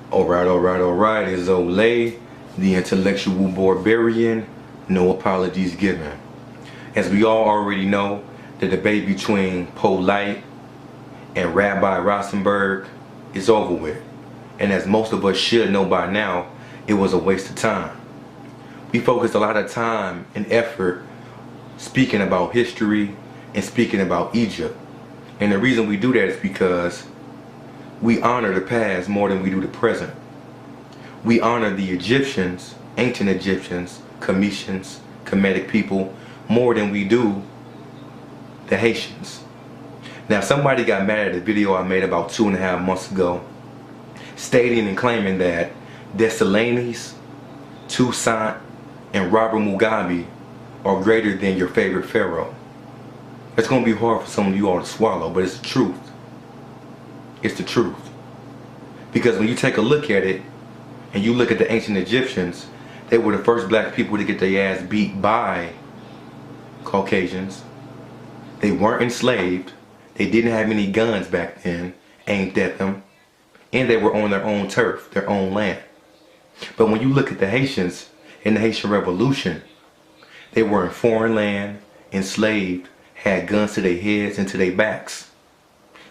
Alright, it's Olai, the intellectual barbarian, no apologies given. As we all already know, the debate between Polite and Rabbi Rosenberg is over with. And as most of us should know by now, it was a waste of time. We focused a lot of time and effort speaking about history and speaking about Egypt. And the reason we do that is because we honor the past more than we do the present. We honor the Egyptians, ancient Egyptians, Cometians, Kemetic people, more than we do the Haitians. Now, somebody got mad at a video I made about 2.5 months ago, stating and claiming that Dessalines, Toussaint, and Robert Mugabe are greater than your favorite pharaoh. It's going to be hard for some of you all to swallow, but it's the truth. It's the truth. Because when you take a look at it, and you look at the ancient Egyptians, they were the first black people to get their ass beat by Caucasians. They weren't enslaved. They didn't have any guns back then aimed at them. And they were on their own turf, their own land. But when you look at the Haitians in the Haitian Revolution, they were in foreign land, enslaved, had guns to their heads and to their backs.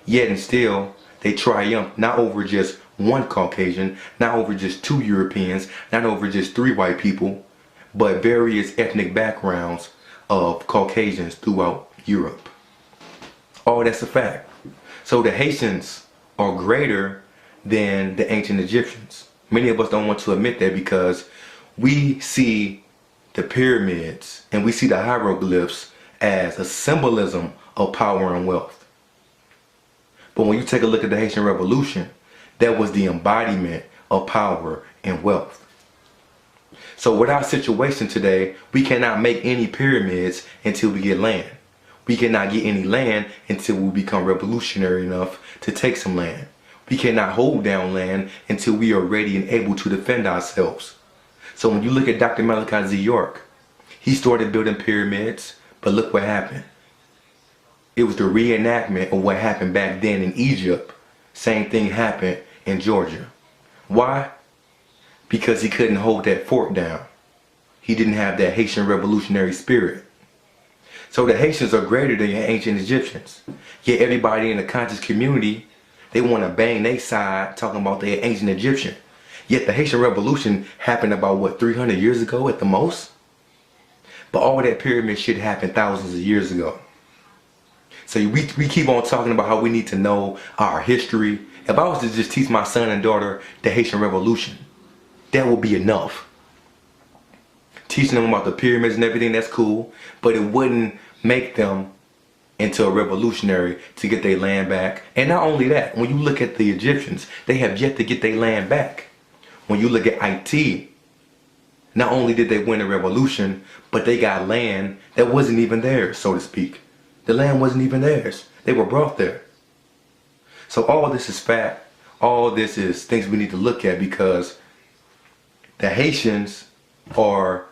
Yet and still, they triumphed not over just one Caucasian, not over just 2 Europeans, not over just 3 white people, but various ethnic backgrounds of Caucasians throughout Europe. Oh, that's a fact. So the Haitians are greater than the ancient Egyptians. Many of us don't want to admit that because we see the pyramids and we see the hieroglyphs as a symbolism of power and wealth. But when you take a look at the Haitian Revolution, that was the embodiment of power and wealth. So with our situation today, we cannot make any pyramids until we get land. We cannot get any land until we become revolutionary enough to take some land. We cannot hold down land until we are ready and able to defend ourselves. So when you look at Dr. Malachi Z. York, he started building pyramids, but look what happened. It was the reenactment of what happened back then in Egypt. Same thing happened in Georgia. Why? Because he couldn't hold that fort down. He didn't have that Haitian revolutionary spirit. So the Haitians are greater than your ancient Egyptians. Yet everybody in the conscious community, they want to bang their side talking about their ancient Egyptian. Yet the Haitian Revolution happened about, what, 300 years ago at the most? But all that pyramid shit happened thousands of years ago. So we keep on talking about how we need to know our history. If I was to just teach my son and daughter the Haitian Revolution, that would be enough. Teaching them about the pyramids and everything, that's cool, but it wouldn't make them into a revolutionary to get their land back. And not only that, when you look at the Egyptians, they have yet to get their land back. When you look at IT, not only did they win a revolution, but they got land that wasn't even theirs, so to speak. The land wasn't even theirs. They were brought there. So all this is fact. All this is things we need to look at, because the Haitians are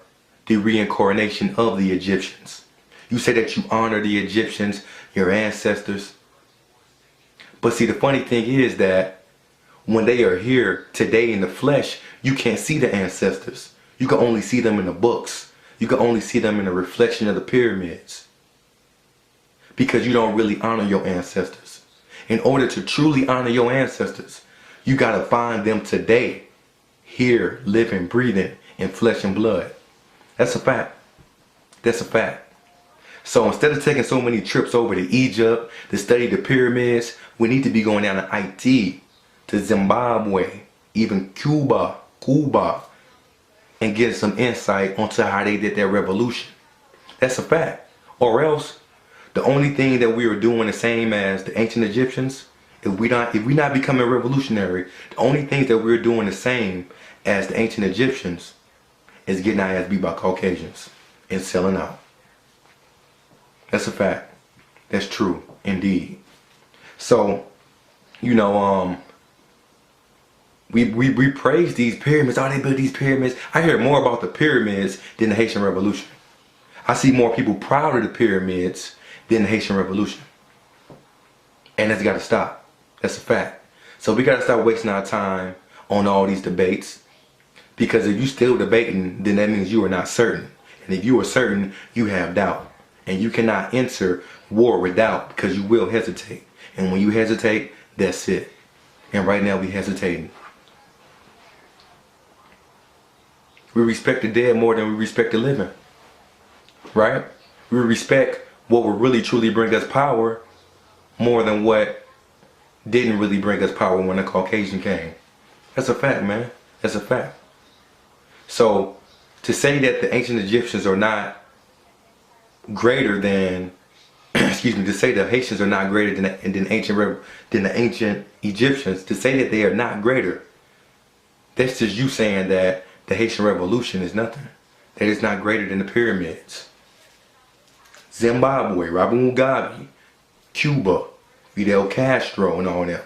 the reincarnation of the Egyptians. You say that you honor the Egyptians, your ancestors. But see, the funny thing is that when they are here today in the flesh, you can't see the ancestors. You can only see them in the books. You can only see them in the reflection of the pyramids. Because you don't really honor your ancestors. In order to truly honor your ancestors, you got to find them today, here, living, breathing, in flesh and blood. That's a fact. That's a fact. So instead of taking so many trips over to Egypt to study the pyramids, we need to be going down to IT, to Zimbabwe, even Cuba, and getting some insight onto how they did their revolution. That's a fact. Or else, the only thing that we are doing the same as the ancient Egyptians, if we not becoming revolutionary, the only things that we're doing the same as the ancient Egyptians is getting our ass beat by Caucasians and selling out. That's a fact. That's true, indeed. So, you know, we praise these pyramids. Oh, they built these pyramids. I hear more about the pyramids than the Haitian Revolution. I see more people proud of the pyramids than the Haitian Revolution. And that's got to stop. That's a fact. So we got to stop wasting our time on all these debates. Because if you still debating, then that means you are not certain. And if you are certain, you have doubt. And you cannot enter war with doubt because you will hesitate. And when you hesitate, that's it. And right now we hesitating. We respect the dead more than we respect the living. Right? We respect what will really truly bring us power more than what didn't really bring us power when the Caucasian came. That's a fact, man. That's a fact. So, to say that the ancient Egyptians are not greater than, excuse me, to say the Haitians are not greater than the ancient Egyptians, to say that they are not greater, that's just you saying that the Haitian Revolution is nothing. That it's not greater than the pyramids. Zimbabwe, Robert Mugabe, Cuba, Fidel Castro, and all them.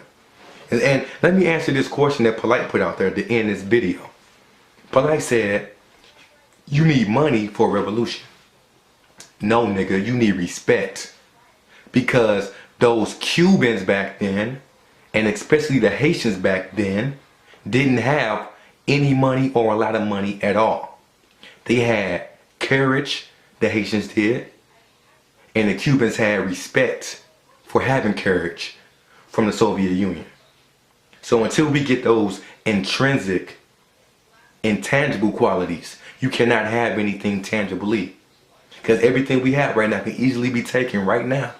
And let me answer this question that Polite put out there to end this video. Polite said, you need money for a revolution. No, nigga, you need respect. Because those Cubans back then, and especially the Haitians back then, didn't have any money or a lot of money at all. They had courage, the Haitians did, and the Cubans had respect for having courage from the Soviet Union. So until we get those intrinsic, intangible qualities, you cannot have anything tangibly. Because everything we have right now can easily be taken right now.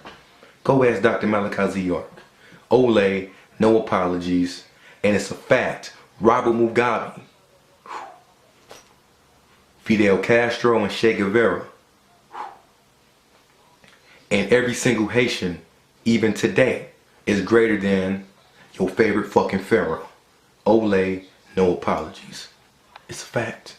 Go ask Dr. Malachi Z. York. Olay, no apologies. And it's a fact. Robert Mugabe, Fidel Castro, and Che Guevara, and every single Haitian, even today, is greater than your favorite fucking pharaoh. Olay, no apologies. It's a fact.